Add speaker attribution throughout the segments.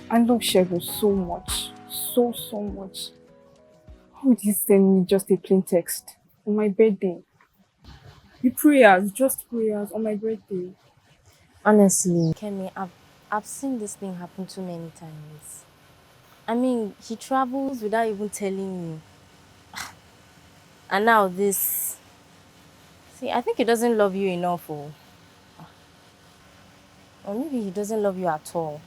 Speaker 1: I love Shegun so much. So much. How would you send me just a plain text on my birthday? The prayers, just prayers on my birthday.
Speaker 2: Honestly, Kemi, I've seen this thing happen too many times. I mean, he travels without even telling me. And now this. See, I think he doesn't love you enough, or maybe he doesn't love you at all.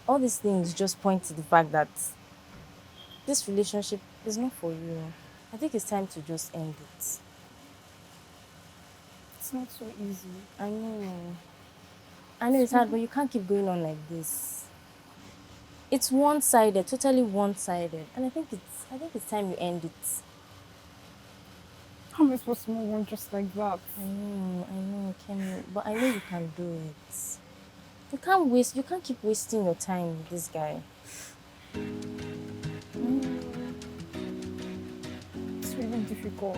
Speaker 2: All these things just point to the fact that this relationship is not for you. I think it's time to just end it.
Speaker 1: It's not so easy.
Speaker 2: I know it's hard, but you can't keep going on like this. It's one-sided, totally one-sided, and I think it's time you end it.
Speaker 1: How am I supposed to move on just like that?
Speaker 2: I know, Kemi, but I know you can do it. You can't keep wasting your time with this guy.
Speaker 1: It's really difficult.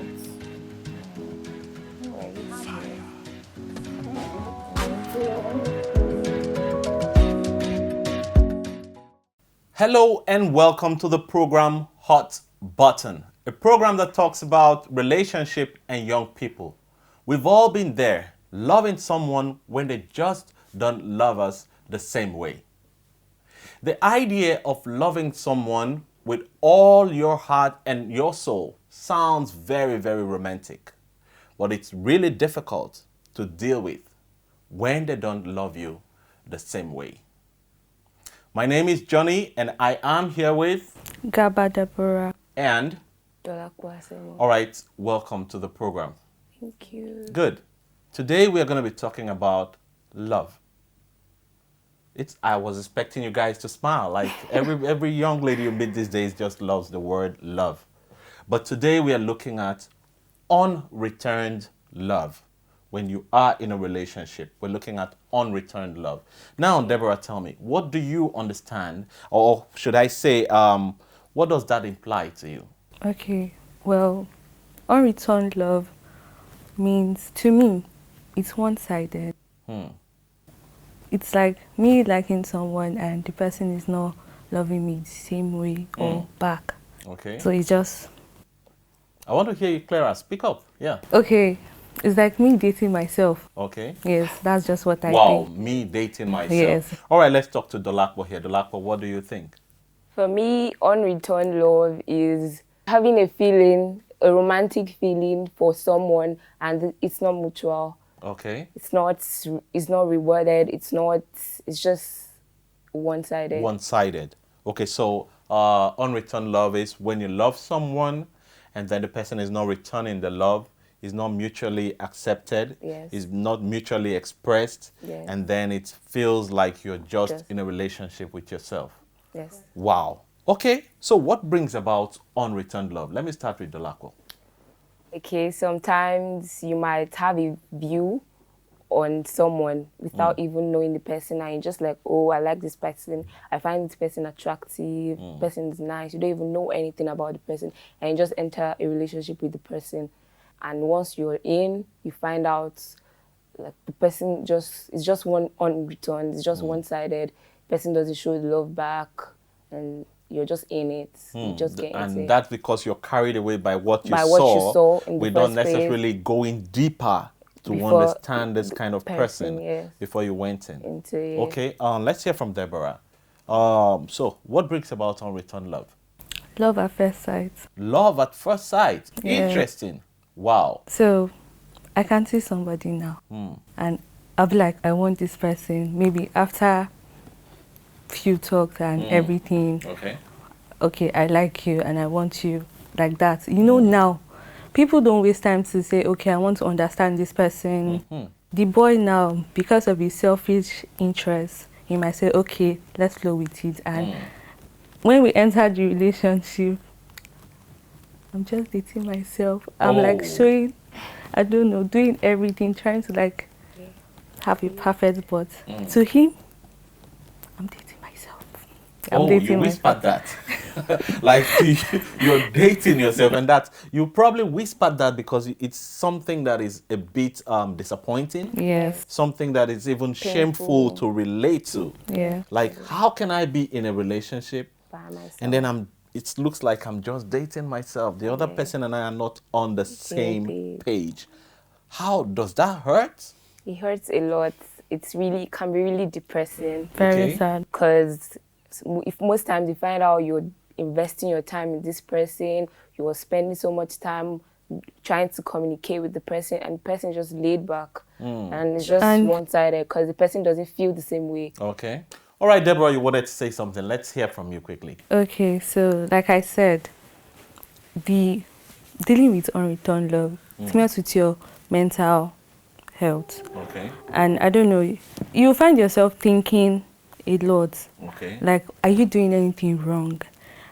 Speaker 3: Hello and welcome to the program Hot Button, a program that talks about relationship and young people. We've all been there, loving someone when they just don't love us the same way. The idea of loving someone with all your heart and your soul sounds very, very romantic, but it's really difficult to deal with when they don't love you the same way. My name is Johnny and I am here with
Speaker 4: GARBA, Deborah,
Speaker 3: and
Speaker 4: Dolapo, ASEMO.
Speaker 3: All right, welcome to the program.
Speaker 4: Thank you.
Speaker 3: Good. Today we are going to be talking about love. I was expecting you guys to smile. Like every young lady you meet these days just loves the word love. But today we are looking at unreturned love. When you are in a relationship, we're looking at unreturned love. Now, Deborah, tell me, what do you understand, or should I say, what does that imply to you?
Speaker 4: Okay, well, unreturned love means, to me, it's one-sided. It's like me liking someone and the person is not loving me the same way or back.
Speaker 3: Okay.
Speaker 4: So it's just...
Speaker 3: I want to hear you clearer. Speak up. Yeah.
Speaker 4: Okay, it's like me dating myself.
Speaker 3: Okay.
Speaker 4: Yes, that's just what I
Speaker 3: Wow,
Speaker 4: think.
Speaker 3: me dating myself.
Speaker 4: Yes.
Speaker 3: All right, let's talk to Dolapo here. Dolapo, what do you think?
Speaker 5: For me, unreturned love is having a feeling, a romantic feeling for someone, and it's not mutual.
Speaker 3: Okay.
Speaker 5: It's not rewarded. It's just one-sided.
Speaker 3: One-sided. Okay, so unreturned love is when you love someone and then the person is not returning the love, is not mutually accepted,
Speaker 5: Yes.
Speaker 3: is not mutually expressed,
Speaker 5: Yes.
Speaker 3: and then it feels like you're just in a relationship with yourself.
Speaker 5: Yes.
Speaker 3: Wow. Okay, so what brings about unreturned love? Let me start with Dolapo.
Speaker 5: Okay, sometimes you might have a view on someone without even knowing the person, and you're just like, oh, I like this person, I find this person attractive, person is nice. You don't even know anything about the person, and you just enter a relationship with the person. And once you're in, you find out like the person is just one unreturned, it's just one-sided. Person doesn't show the love back, and you're just in it. You just get into it.
Speaker 3: And that's because you're carried away by what you
Speaker 5: By
Speaker 3: saw.
Speaker 5: what you saw in the
Speaker 3: without
Speaker 5: first place.
Speaker 3: necessarily going deeper to
Speaker 5: Before
Speaker 3: understand this kind of person
Speaker 5: yes.
Speaker 3: before you went in.
Speaker 5: Into it.
Speaker 3: Okay, let's hear from Deborah. So what brings about unreturned love?
Speaker 4: Love at first sight.
Speaker 3: Love at first sight.
Speaker 4: Yeah.
Speaker 3: Interesting. Wow.
Speaker 4: So I can see somebody now and I'll be like, I want this person. Maybe after few talks and everything, okay, I like you and I want you, like that. You know, now people don't waste time to say, okay, I want to understand this person. The boy now, because of his selfish interest, he might say, okay, let's flow with it. And when we enter the relationship, I'm just dating myself. I'm like showing, I don't know, doing everything, trying to like have a perfect, but to him, I'm dating myself. I'm
Speaker 3: Oh, you
Speaker 4: dating
Speaker 3: whispered
Speaker 4: myself.
Speaker 3: that. Like you're dating yourself, and that you probably whispered that because it's something that is a bit disappointing.
Speaker 4: Yes.
Speaker 3: Something that is even shameful
Speaker 5: Painful.
Speaker 3: to relate to.
Speaker 4: Yeah.
Speaker 3: Like, how can I be in a relationship
Speaker 5: By myself.
Speaker 3: and then it looks like I'm just dating myself. The other person and I are not on the same page. How does that hurt?
Speaker 5: It hurts a lot. It's really can be really depressing.
Speaker 4: Very
Speaker 3: Okay.
Speaker 4: sad.
Speaker 5: Because if most times you find out you're investing your time in this person, you are spending so much time trying to communicate with the person, and the person just laid back, and it's just
Speaker 4: And-
Speaker 5: one-sided because the person doesn't feel the same way.
Speaker 3: Okay. All right, Deborah, you wanted to say something. Let's hear from you quickly.
Speaker 4: Okay, so like I said, the dealing with unreturned love, it mess with your mental health.
Speaker 3: Okay.
Speaker 4: And I don't know, you find yourself thinking a lot.
Speaker 3: Okay.
Speaker 4: Like, are you doing anything wrong?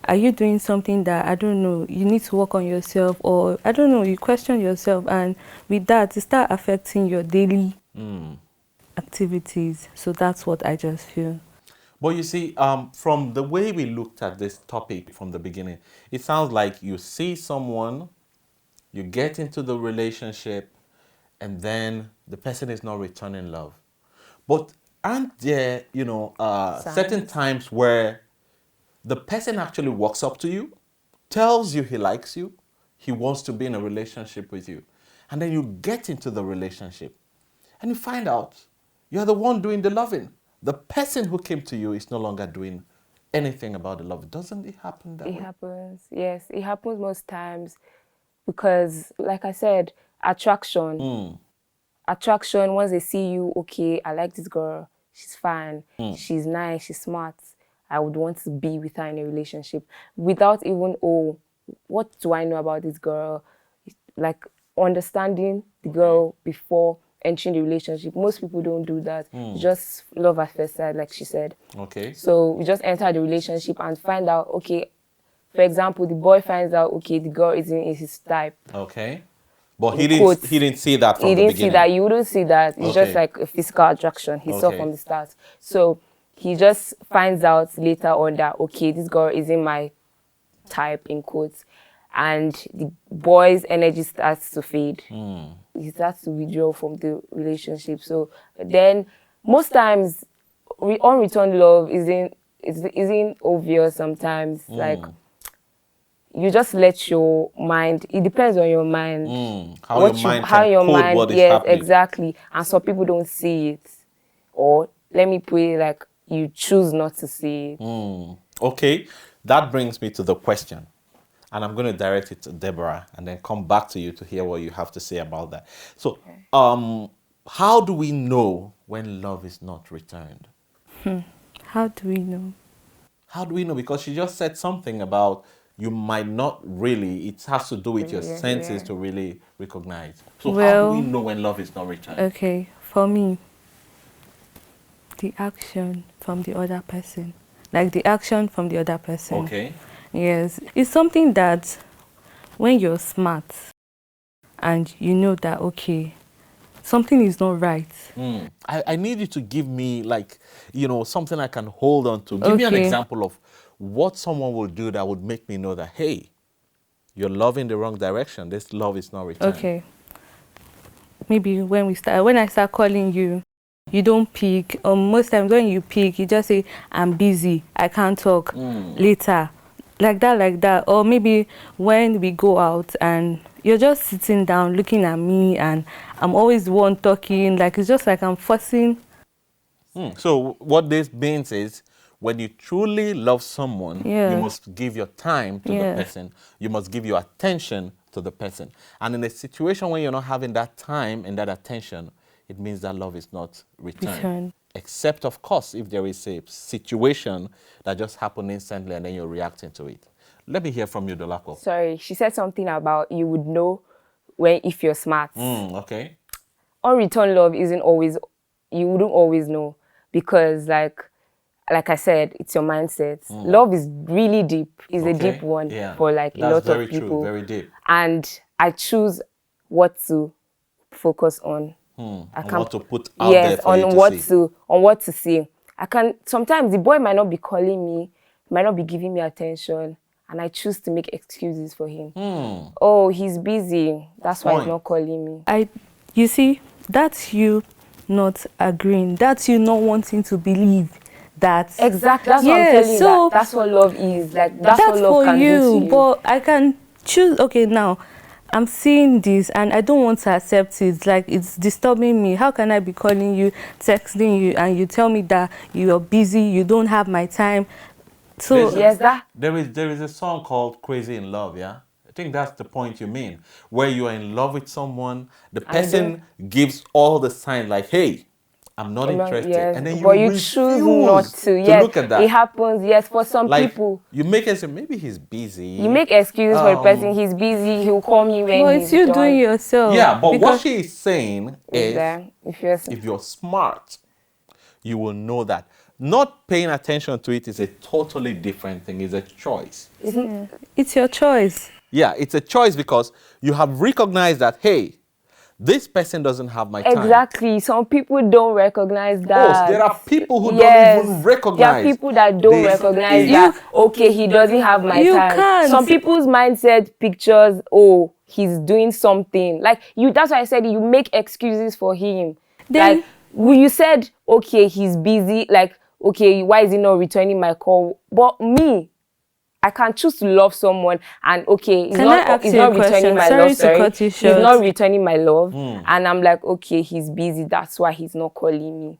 Speaker 4: Are you doing something that, I don't know, you need to work on yourself? Or, I don't know, you question yourself. And with that, it start affecting your daily activities. So that's what I just feel.
Speaker 3: But you see, from the way we looked at this topic from the beginning, it sounds like you see someone, you get into the relationship, and then the person is not returning love. But aren't there, certain times where the person actually walks up to you, tells you he likes you, he wants to be in a relationship with you, and then you get into the relationship, and you find out you're the one doing the loving. The person who came to you is no longer doing anything about the love. Doesn't it happen that
Speaker 5: It
Speaker 3: way?
Speaker 5: happens, yes. It happens most times because, like I said, attraction. Attraction, once they see you, okay, I like this girl, she's fine, she's nice, she's smart, I would want to be with her in a relationship without even, oh, what do I know about this girl? Like, understanding the girl before entering the relationship. Most people don't do that. Just love at first sight, like she said.
Speaker 3: Okay.
Speaker 5: So we just enter the relationship and find out, okay, for example, the boy finds out, okay, the girl isn't his type.
Speaker 3: Okay. But he
Speaker 5: In
Speaker 3: didn't
Speaker 5: quotes.
Speaker 3: he didn't see that from
Speaker 5: He
Speaker 3: the
Speaker 5: didn't see
Speaker 3: beginning.
Speaker 5: that. You wouldn't see that. It's just
Speaker 3: Okay.
Speaker 5: like a physical attraction. He saw
Speaker 3: Okay.
Speaker 5: from the start. So he just finds out later on that, okay, this girl isn't my type, in quotes. And the boy's energy starts to fade. He starts to withdraw from the relationship. So then most times unreturned love isn't obvious sometimes. Like, you just let your mind, it depends on your mind.
Speaker 3: How your mind can code what is
Speaker 5: yes,
Speaker 3: happening.
Speaker 5: exactly. And some people don't see it. Or let me put it like, you choose not to see it.
Speaker 3: Okay, that brings me to the question. And I'm going to direct it to Deborah and then come back to you to hear what you have to say about that. So, how do we know when love is not returned?
Speaker 4: How do we know?
Speaker 3: How do we know? Because she just said something about you might not really, it has to do with your senses to really recognize. So how do we know when love is not returned?
Speaker 4: Okay, for me, the action from the other person. Like the action from the other person.
Speaker 3: Okay.
Speaker 4: Yes, it's something that when you're smart and you know that, okay, something is not right.
Speaker 3: I need you to give me something I can hold on to. Give me an example of what someone will do that would make me know that, hey, you're loving the wrong direction. This love is not returned.
Speaker 4: Okay. Maybe when I start calling you, you don't pick. Most times when you pick, you just say, I'm busy, I can't talk later. Like that. Or maybe when we go out and you're just sitting down looking at me and I'm always the one talking. Like, it's just like I'm forcing.
Speaker 3: So what this means is when you truly love someone, you must give your time to the person. You must give your attention to the person. And in a situation when you're not having that time and that attention, it means that love is not returned. Except, of course, if there is a situation that just happened instantly and then you're reacting to it. Let me hear from you, Dolapo.
Speaker 5: Sorry, she said something about you would know if you're smart.
Speaker 3: Okay.
Speaker 5: Unreturned love isn't always, you wouldn't always know because like I said, it's your mindset. Love is really deep. It's a deep one for like a lot of people.
Speaker 3: True, very deep.
Speaker 5: And I choose what to focus on. I
Speaker 3: On
Speaker 5: can't
Speaker 3: what to put out there for you to see.
Speaker 5: On what to say. I can sometimes the boy might not be calling me, might not be giving me attention, and I choose to make excuses for him. Oh, he's busy. That's why he's not calling me.
Speaker 4: You see, that's you not agreeing. That's you not wanting to believe that.
Speaker 5: Exactly. That's what I'm telling you.
Speaker 4: So
Speaker 5: that's what love is. Like that's what love
Speaker 4: for
Speaker 5: can
Speaker 4: you,
Speaker 5: do to you.
Speaker 4: but I can choose. Okay, now I'm seeing this and I don't want to accept it. Like, it's disturbing me. How can I be calling you, texting you, and you tell me that you are busy, you don't have my time? So
Speaker 3: there is a song called Crazy in Love, yeah? I think that's the point you mean. Where you are in love with someone, the person gives all the signs like, hey, I'm not interested.
Speaker 5: Yes.
Speaker 3: And then
Speaker 5: but
Speaker 3: you
Speaker 5: choose not to. Yes,
Speaker 3: look at that.
Speaker 5: It happens, yes, for some people.
Speaker 3: You make it say, maybe he's busy.
Speaker 5: You make excuses for the person. He's busy. He'll call me when he's
Speaker 4: it's you
Speaker 5: done.
Speaker 4: doing yourself.
Speaker 3: Yeah, but what she is saying is,
Speaker 5: if
Speaker 3: you're smart, you will know that. Not paying attention to it is a totally different thing. It's a choice.
Speaker 4: It's your choice.
Speaker 3: Yeah, it's a choice because you have recognized that, hey, this person doesn't have my time.
Speaker 5: Exactly. Some people don't recognize that.
Speaker 3: There are people who don't even recognize.
Speaker 5: There are people that don't recognize that, okay, he doesn't have my time.
Speaker 4: Can't.
Speaker 5: Some people's mindset pictures, oh, he's doing something. Like, that's why I said you make excuses for him. Like, you said, okay, he's busy. Like, okay, why is he not returning my call? But me, I can choose to love someone and he's not returning my love. He's not returning my love. And I'm like, okay, he's busy. That's why he's not calling me.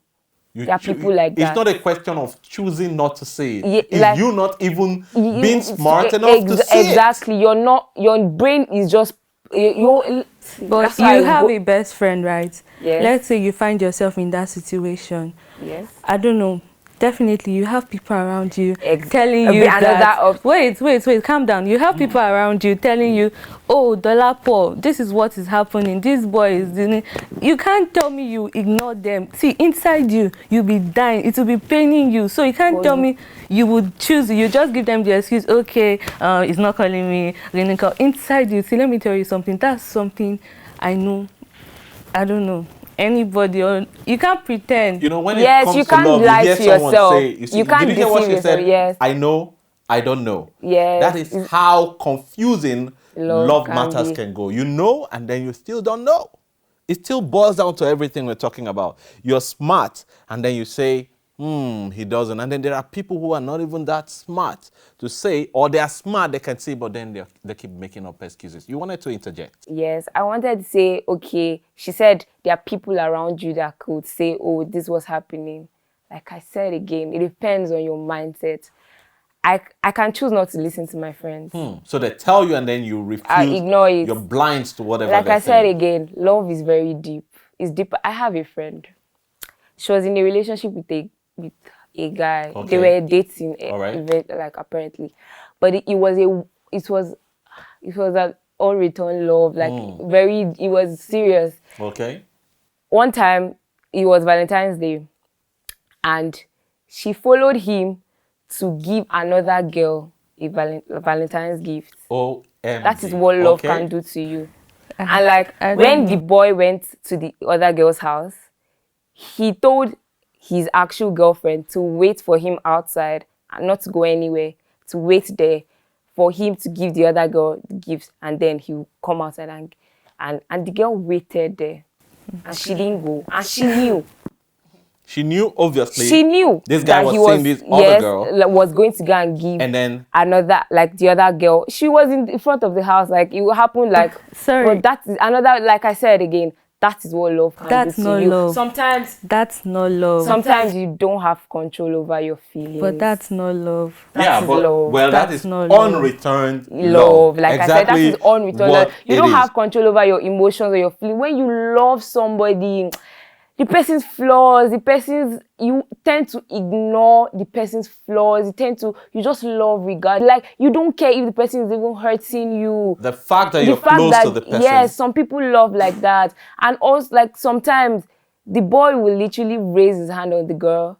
Speaker 5: There are people like that.
Speaker 3: It's not a question of choosing not to say it.
Speaker 5: It's
Speaker 3: you not even being smart enough to say it.
Speaker 5: Exactly. You're not, your brain is just
Speaker 4: but you have a best friend, right?
Speaker 5: Yes.
Speaker 4: Let's say you find yourself in that situation.
Speaker 5: Yes.
Speaker 4: I don't know. Definitely, you have people around you telling you that. Wait, calm down. You have people around you telling you, oh, Dolapo, this is what is happening. This boy is doing it. You can't tell me you ignore them. See, inside you, you'll be dying. It will be paining you. So you can't tell me you would choose. You just give them the excuse, okay, he's not calling me. Inside you, see, let me tell you something. That's something I know. I don't know. Anybody, or you can't pretend.
Speaker 3: You know, when it comes
Speaker 5: you
Speaker 3: to
Speaker 5: can't
Speaker 3: love,
Speaker 5: lie
Speaker 3: you hear
Speaker 5: to
Speaker 3: someone
Speaker 5: yourself.
Speaker 3: say,
Speaker 5: You can't
Speaker 3: did you hear what she said?
Speaker 5: Yes.
Speaker 3: I know, I don't know.
Speaker 5: Yes.
Speaker 3: That is how confusing love matters
Speaker 5: be.
Speaker 3: can go. You know, and then you still don't know. It still boils down to everything we're talking about. You're smart, and then you say, he doesn't. And then there are people who are not even that smart to say, or they are smart, they can say, but then they keep making up excuses. You wanted to interject.
Speaker 5: Yes, I wanted to say, okay, she said there are people around you that could say, oh, this was happening. Like I said again, it depends on your mindset. I can choose not to listen to my friends.
Speaker 3: So they tell you and then you refuse.
Speaker 5: I ignore it.
Speaker 3: You're blind to whatever
Speaker 5: like
Speaker 3: they're
Speaker 5: I said
Speaker 3: saying.
Speaker 5: again, love is very deep. It's deeper. I have a friend. She was in a relationship with a guy.
Speaker 3: Okay.
Speaker 5: They were dating, like apparently, but it was an unreturned love. Like it was serious.
Speaker 3: Okay.
Speaker 5: One time it was Valentine's Day, and she followed him to give another girl a Valentine's gift.
Speaker 3: OMG.
Speaker 5: That is what love can do to you. And like when the boy went to the other girl's house, he told his actual girlfriend to wait for him outside and not to go anywhere, to wait there for him to give the other girl the gifts, and then he'll come outside and the girl waited there and she didn't go, and she knew.
Speaker 3: She knew, obviously.
Speaker 5: She knew
Speaker 3: this guy was seeing this other girl.
Speaker 5: Was going to go and give
Speaker 3: and then
Speaker 5: another, like the other girl. She was in front of the house, like it happened, like
Speaker 4: sorry.
Speaker 5: But that is another, like I said again, that is what love can
Speaker 4: That's
Speaker 5: do
Speaker 4: not
Speaker 5: to you.
Speaker 4: love.
Speaker 5: Sometimes
Speaker 4: that's not love.
Speaker 5: Sometimes you don't have control over your feelings.
Speaker 4: But that's not love.
Speaker 3: That is love. Well, that is unreturned
Speaker 5: love. Like exactly, I said, that is unreturned love. You don't have control over your emotions or your feelings. When you love somebody, the person's flaws, you tend to ignore the person's flaws. You just love regard. Like, you don't care if the person is even hurting you.
Speaker 3: The fact that you're close to the person.
Speaker 5: Yes, some people love like that. And also, like, sometimes the boy will literally raise his hand on the girl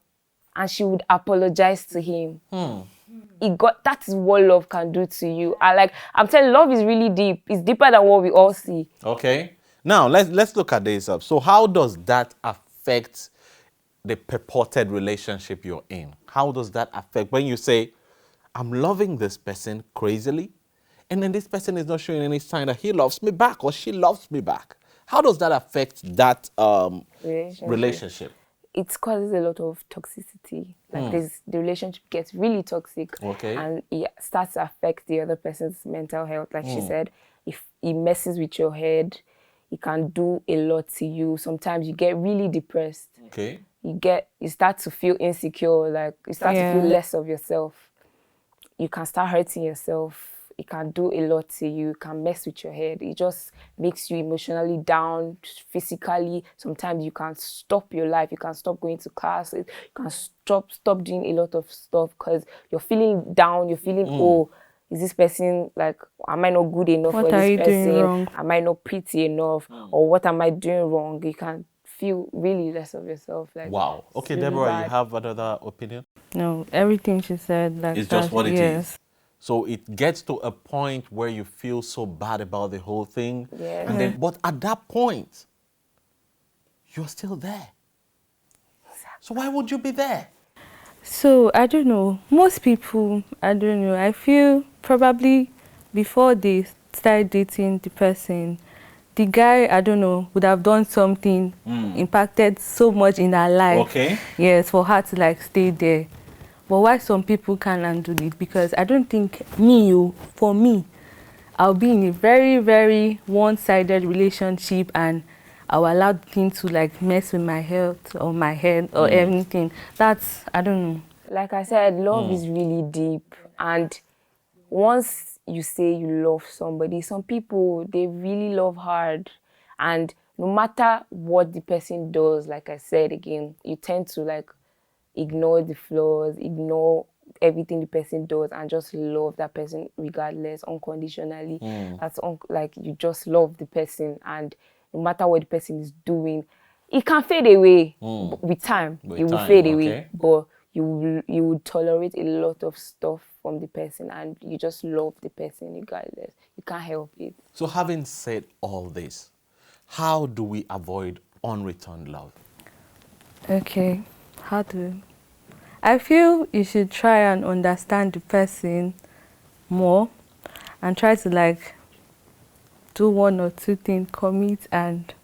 Speaker 5: and she would apologize to him. That is what love can do to you. I'm telling you, love is really deep. It's deeper than what we all see.
Speaker 3: Okay. Now, let's look at this. So how does that affect the purported relationship you're in? How does that affect when you say, I'm loving this person crazily, and then this person is not showing any sign that he loves me back or she loves me back? How does that affect that relationship?
Speaker 5: It causes a lot of toxicity. Like the relationship gets really toxic,
Speaker 3: Okay.
Speaker 5: and it starts to affect the other person's mental health. Like she said, if it messes with your head, it can do a lot to you. Sometimes you get really depressed.
Speaker 3: Okay.
Speaker 5: You start to feel insecure. Like you start to feel less of yourself. You can start hurting yourself. It can do a lot to you. It can mess with your head. It just makes you emotionally down, physically. Sometimes you can't stop your life. You can stop going to classes. You can stop doing a lot of stuff because you're feeling down. You're feeling, oh, is this person, like, am I not good enough
Speaker 4: What
Speaker 5: for
Speaker 4: are
Speaker 5: this
Speaker 4: you doing
Speaker 5: person?
Speaker 4: wrong?
Speaker 5: Am I not pretty enough? Or what am I doing wrong? You can feel really less of yourself. Like,
Speaker 3: Wow. Okay,
Speaker 5: really
Speaker 3: Deborah, you
Speaker 5: bad.
Speaker 3: have another opinion?
Speaker 4: No, everything she said, like
Speaker 3: It's
Speaker 4: that,
Speaker 3: just what it is.
Speaker 4: yes.
Speaker 3: So it gets to a point where you feel so bad about the whole thing.
Speaker 5: Yeah.
Speaker 3: And then, but at that point, you're still there. So why would you be there?
Speaker 4: So, I don't know. Most people, I don't know. I feel probably before they start dating the person, the guy, I don't know, would have done something, impacted so much in her life.
Speaker 3: Okay.
Speaker 4: Yes, for her to like stay there. But why some people can't handle it? Because I don't think for me, I'll be in a very, very one-sided relationship and I'll allow the thing to like mess with my health or my head or anything. That's, I don't know.
Speaker 5: Like I said, love is really deep. And once you say you love somebody, some people, they really love hard. And no matter what the person does, like I said again, you tend to like ignore the flaws, ignore everything the person does, and just love that person regardless, unconditionally. Like you just love the person, and no matter what the person is doing, it can fade away with time.
Speaker 3: With
Speaker 5: It will
Speaker 3: time,
Speaker 5: fade
Speaker 3: okay.
Speaker 5: away, but you will tolerate a lot of stuff from the person, and you just love the person regardless. You can't help it.
Speaker 3: So having said all this, how do we avoid unreturned love?
Speaker 4: Okay, how to? I feel you should try and understand the person more and try to like do one or two things, commit and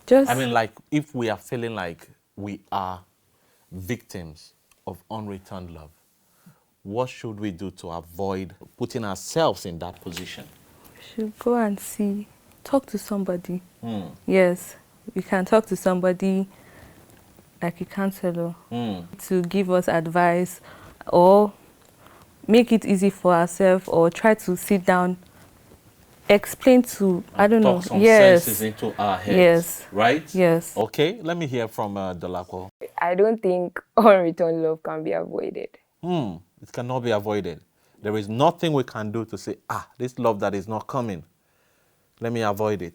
Speaker 4: just...
Speaker 3: I mean, like, if we are feeling like we are victims of unreturned love, what should we do to avoid putting ourselves in that position?
Speaker 4: should go and talk to somebody. Yes, we can talk to somebody like a counselor to give us advice or make it easy for ourselves or try to sit down, explain to, I don't know.
Speaker 3: Talk some
Speaker 4: Yes.
Speaker 3: senses into our heads.
Speaker 4: Yes.
Speaker 3: Right?
Speaker 4: Yes.
Speaker 3: Okay, let me hear from Dolapo.
Speaker 5: I don't think unreturned love can be avoided.
Speaker 3: It cannot be avoided. There is nothing we can do to say, this love that is not coming, let me avoid it.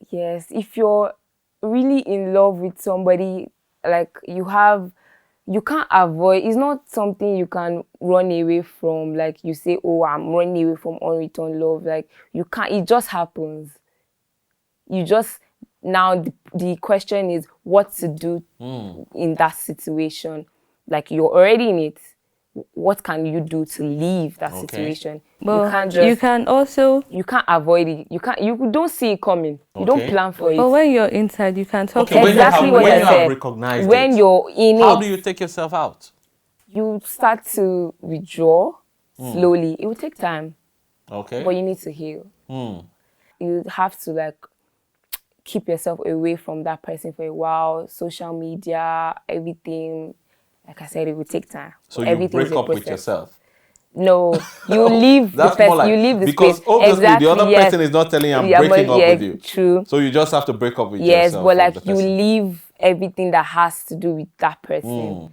Speaker 5: Yes, if you're really in love with somebody, like you can't avoid, it's not something you can run away from. Like you say, oh, I'm running away from unreturned love. Like you can't, it just happens. Now the question is what to do in that situation. Like you're already in it. What can you do to leave that situation?
Speaker 4: But you can also...
Speaker 5: You can't avoid it. You don't see it coming. You don't plan for it.
Speaker 4: But when you're inside, you can talk to
Speaker 5: Exactly what I said.
Speaker 3: Recognized
Speaker 5: when
Speaker 3: it,
Speaker 5: you're in
Speaker 3: how
Speaker 5: it,
Speaker 3: do you take yourself out?
Speaker 5: you start to withdraw slowly. It will take time,
Speaker 3: Okay.
Speaker 5: but you need to heal. You have to like keep yourself away from that person for a while. Social media, everything. Like I said, it will take time.
Speaker 3: So you
Speaker 5: Everything's
Speaker 3: break
Speaker 5: a
Speaker 3: up with
Speaker 5: process.
Speaker 3: yourself.
Speaker 5: No, you leave the
Speaker 3: That's more
Speaker 5: person.
Speaker 3: like,
Speaker 5: You leave the
Speaker 3: because
Speaker 5: space.
Speaker 3: obviously
Speaker 5: Exactly,
Speaker 3: the other
Speaker 5: yes.
Speaker 3: person is not telling you I'm
Speaker 5: Yeah,
Speaker 3: breaking up
Speaker 5: yeah,
Speaker 3: with you.
Speaker 5: True.
Speaker 3: So you just have to break up with
Speaker 5: Yes,
Speaker 3: yourself.
Speaker 5: but
Speaker 3: from
Speaker 5: like
Speaker 3: the
Speaker 5: you
Speaker 3: person.
Speaker 5: leave everything that has to do with that person.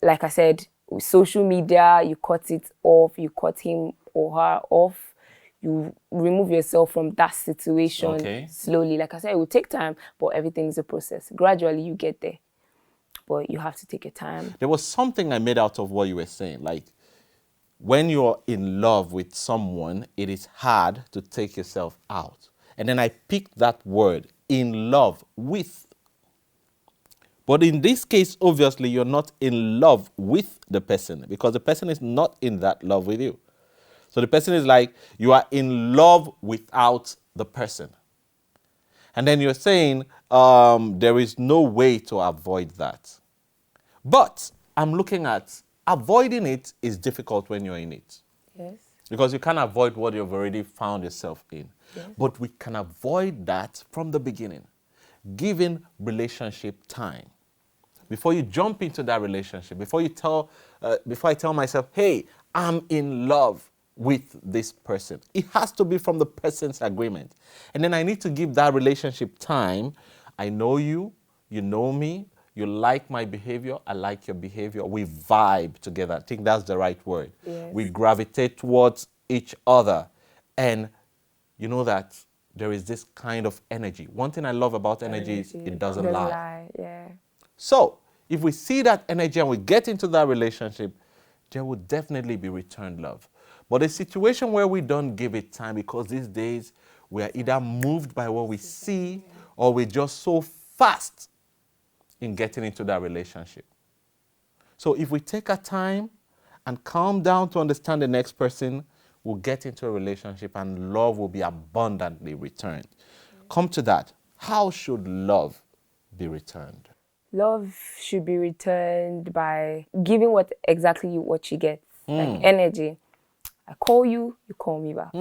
Speaker 5: Like I said, with social media, you cut it off, you cut him or her off, you remove yourself from that situation slowly. Like I said, it will take time, but everything is a process. Gradually, you get there, but you have to take your time.
Speaker 3: There was something I made out of what you were saying. Like, when you're in love with someone, it is hard to take yourself out. and then I picked that word, in love with. But in this case, obviously, you're not in love with the person because the person is not in that love with you. So the person is like, you are in love without the person. And then you're saying there is no way to avoid that. But I'm looking at avoiding it is difficult when you're in it.
Speaker 5: Yes.
Speaker 3: Because you can't avoid what you've already found yourself in.
Speaker 5: Yes.
Speaker 3: But we can avoid that from the beginning, giving relationship time. Before you jump into that relationship, before I tell myself, hey, I'm in love with this person, it has to be from the person's agreement. And then I need to give that relationship time. I know you, you know me, you like my behavior, I like your behavior. We vibe together. I think that's the right word.
Speaker 5: Yes.
Speaker 3: We gravitate towards each other. And you know that there is this kind of energy. One thing I love about energy is it doesn't lie.
Speaker 5: Yeah.
Speaker 3: So if we see that energy and we get into that relationship, there will definitely be returned love. But a situation where we don't give it time because these days we are either moved by what we see or we're just so fast in getting into that relationship. So if we take our time and calm down to understand the next person, we'll get into a relationship and love will be abundantly returned. Come to that. How should love be returned?
Speaker 5: Love should be returned by giving what you get. Like energy. I call you, you call me back.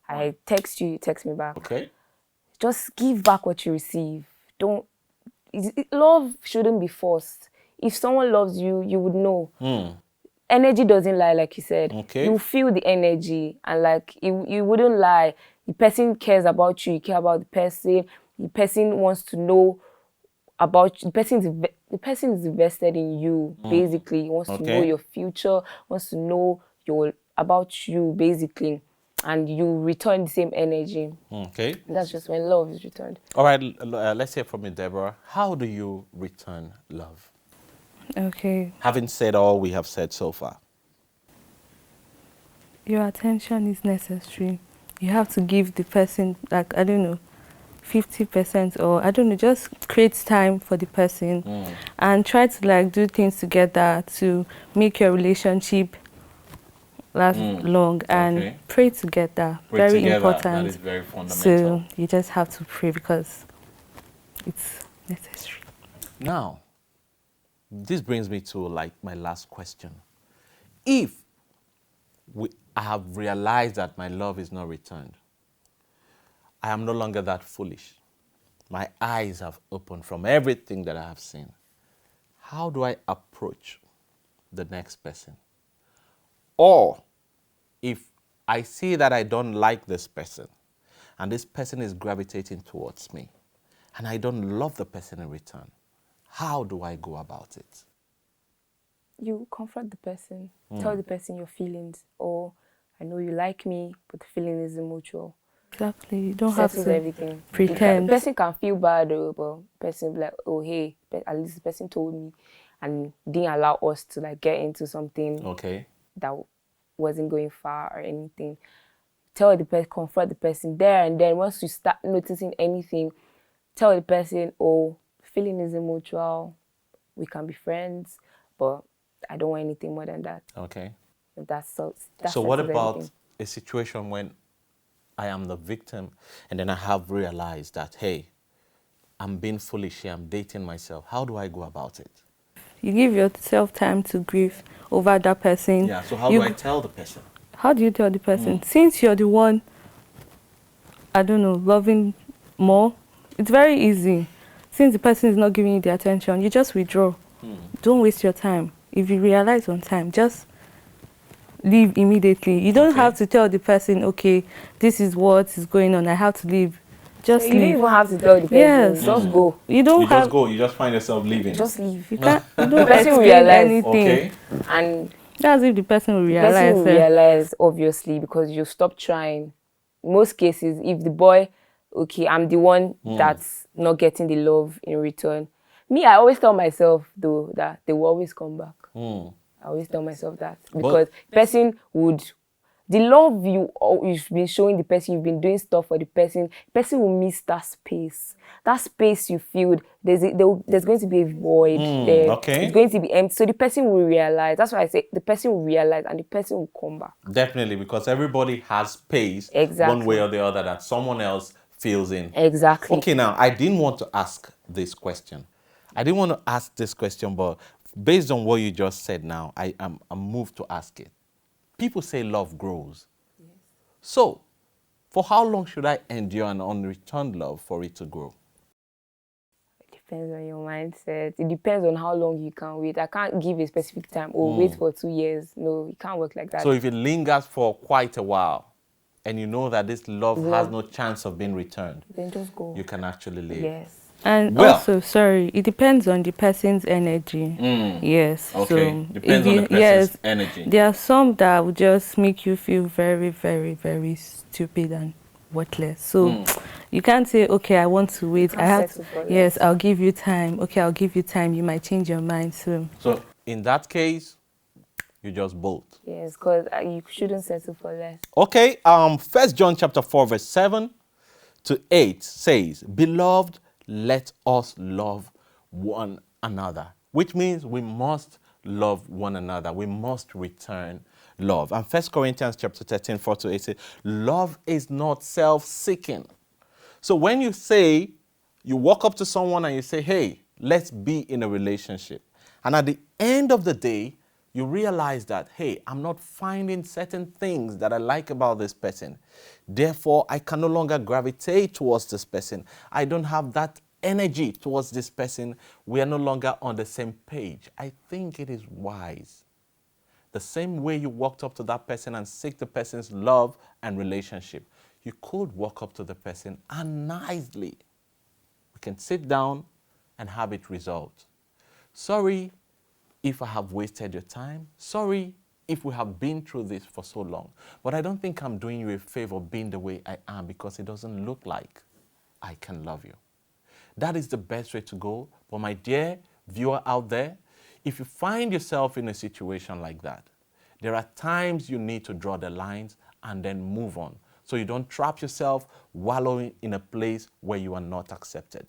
Speaker 5: I text you text me back.
Speaker 3: Okay.
Speaker 5: Just give back what you receive. Love shouldn't be forced. If someone loves you, you would know. Energy doesn't lie, like you said.
Speaker 3: Okay.
Speaker 5: You feel the energy, and like you wouldn't lie. The person cares about you. You care about the person. The person wants to know about you. The person is invested in you. Basically, he wants to know your future. Wants to know about you, basically, and you return the same energy.
Speaker 3: Okay.
Speaker 5: That's just when love is returned.
Speaker 3: All right, let's hear from you, Deborah. How do you return love?
Speaker 4: Okay.
Speaker 3: Having said all we have said so far.
Speaker 4: Your attention is necessary. You have to give the person, like, I don't know, 50%, or I don't know, just create time for the person and try to like do things together to make your relationship last long, and pray together. Very important.
Speaker 3: That is very fundamental.
Speaker 4: So you just have to pray because it's necessary.
Speaker 3: Now, this brings me to like my last question. If I have realized that my love is not returned, I am no longer that foolish. My eyes have opened from everything that I have seen. How do I approach the next person? Or if I see that I don't like this person and this person is gravitating towards me and I don't love the person in return, how do I go about it?
Speaker 5: You confront the person. Tell the person your feelings. Or, I know you like me, but the feeling isn't mutual.
Speaker 4: Exactly. You don't have
Speaker 5: Settles
Speaker 4: to
Speaker 5: everything.
Speaker 4: pretend.
Speaker 5: The person can feel bad, though, but the person will be like, oh, hey, at least the person told me and didn't allow us to like get into something that wasn't going far or anything. Tell the person, confront the person there and then. Once you start noticing anything, tell the person, oh, feeling isn't mutual. We can be friends, but I don't want anything more than that.
Speaker 3: Okay.
Speaker 5: So
Speaker 3: what about
Speaker 5: everything.
Speaker 3: a situation when I am the victim and then I have realized that, hey, I'm being foolish here, I'm dating myself. How do I go about it?
Speaker 4: You give yourself time to grieve over that person.
Speaker 3: Yeah, so how do I tell the person?
Speaker 4: How do you tell the person? Since you're the one, I don't know, loving more, it's very easy. Since the person is not giving you the attention, you just withdraw. Don't waste your time. If you realize on time, just leave immediately. You don't have to tell the person, okay, this is what is going on, I have to leave. Just
Speaker 5: So
Speaker 4: leave.
Speaker 5: you don't even have to tell the person.
Speaker 4: Yes.
Speaker 5: Just go.
Speaker 4: You don't have
Speaker 3: Just go, you just find yourself leaving.
Speaker 5: Just leave.
Speaker 4: You can't. You
Speaker 5: The
Speaker 4: don't
Speaker 5: person will
Speaker 4: explain
Speaker 5: realize.
Speaker 4: anything.
Speaker 3: Okay.
Speaker 5: And
Speaker 4: That's if the person will
Speaker 5: the
Speaker 4: realize.
Speaker 5: person will realize, obviously, because you stop trying. In most cases, if the boy, okay, I'm the one that's not getting the love in return. Me, I always tell myself, though, that they will always come back. I always tell myself that. Because the love you've been showing the person, you've been doing stuff for the person will miss that space. That space you filled, there's going to be a void there.
Speaker 3: Okay.
Speaker 5: It's going to be empty. So the person will realize. That's why I say the person will realize and the person will come back.
Speaker 3: Definitely, because everybody has space
Speaker 5: Exactly.
Speaker 3: one way or the other that someone else fills in.
Speaker 5: Exactly.
Speaker 3: Okay, now, I didn't want to ask this question. But based on what you just said now, I'm moved to ask it. People say love grows. Yes. So, for how long should I endure an unreturned love for it to grow?
Speaker 5: It depends on your mindset. It depends on how long you can wait. I can't give a specific time. Wait for 2 years. No, it can't work like that.
Speaker 3: So if it lingers for quite a while, and you know that this love has no chance of being returned,
Speaker 5: then just go.
Speaker 3: You can actually leave.
Speaker 5: Yes.
Speaker 4: And also, sorry, it depends on the person's energy. Yes.
Speaker 3: Okay.
Speaker 4: So
Speaker 3: depends on the person's energy.
Speaker 4: There are some that will just make you feel very, very, very stupid and worthless. So you can't say, okay, I want to wait. Yes, I'll give you time. Okay, I'll give you time. You might change your mind soon.
Speaker 3: So in that case, you just bolt.
Speaker 5: Yes, because you shouldn't settle for less.
Speaker 3: Okay. 1 John chapter 4 verse 7 to 8 says, "Beloved, let us love one another," which means we must love one another. We must return love. And 1 Corinthians chapter 13, 4 to 8 says, "Love is not self-seeking." So when you walk up to someone and you say, "Hey, let's be in a relationship," and at the end of the day, you realize that, hey, I'm not finding certain things that I like about this person. Therefore, I can no longer gravitate towards this person. I don't have that energy towards this person. We are no longer on the same page. I think it is wise. The same way you walked up to that person and seek the person's love and relationship, you could walk up to the person and nicely, we can sit down and have it resolved. Sorry if I have wasted your time. Sorry if we have been through this for so long. But I don't think I'm doing you a favor being the way I am, because it doesn't look like I can love you. That is the best way to go. But my dear viewer out there, if you find yourself in a situation like that, there are times you need to draw the lines and then move on, so you don't trap yourself wallowing in a place where you are not accepted.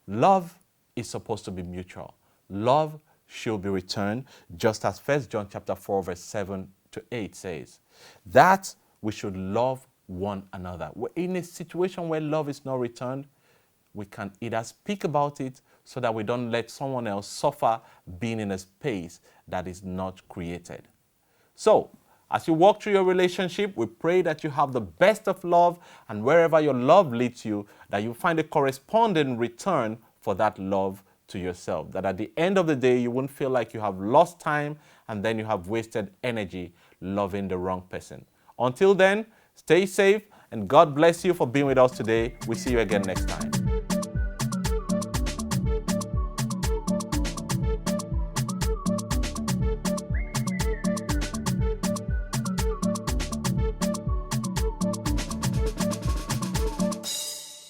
Speaker 3: Love is supposed to be mutual. Love should be returned, just as 1 John chapter 4 verse 7 to 8 says, that we should love one another. In a situation where love is not returned, we can either speak about it so that we don't let someone else suffer being in a space that is not created. So, as you walk through your relationship, we pray that you have the best of love, and wherever your love leads you, that you find a corresponding return for that love to yourself. That at the end of the day, you won't feel like you have lost time and then you have wasted energy loving the wrong person. Until then, stay safe, and God bless you for being with us today. We'll see you again next time.